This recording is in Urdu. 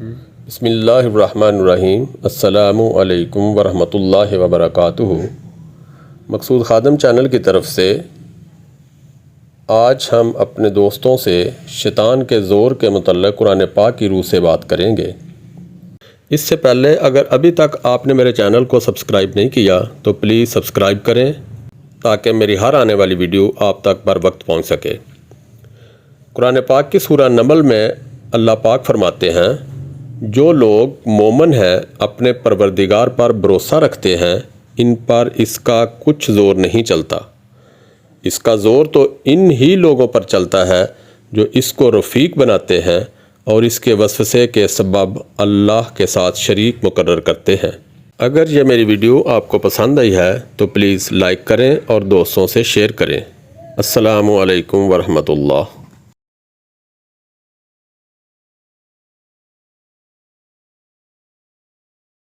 بسم اللہ الرحمن الرحیم۔ السلام علیکم ورحمۃ اللہ وبرکاتہ۔ مقصود خادم چینل کی طرف سے آج ہم اپنے دوستوں سے شیطان کے زور کے متعلق قرآن پاک کی روح سے بات کریں گے۔ اس سے پہلے اگر ابھی تک آپ نے میرے چینل کو سبسکرائب نہیں کیا تو پلیز سبسکرائب کریں تاکہ میری ہر آنے والی ویڈیو آپ تک بر وقت پہنچ سکے۔ قرآن پاک کی سورہ نمل میں اللہ پاک فرماتے ہیں، جو لوگ مومن ہیں اپنے پروردگار پر بھروسہ رکھتے ہیں، ان پر اس کا کچھ زور نہیں چلتا۔ اس کا زور تو ان ہی لوگوں پر چلتا ہے جو اس کو رفیق بناتے ہیں اور اس کے وسوسے کے سبب اللہ کے ساتھ شریک مقرر کرتے ہیں۔ اگر یہ میری ویڈیو آپ کو پسند آئی ہے تو پلیز لائک کریں اور دوستوں سے شیئر کریں۔ السلام علیکم ورحمۃ اللہ۔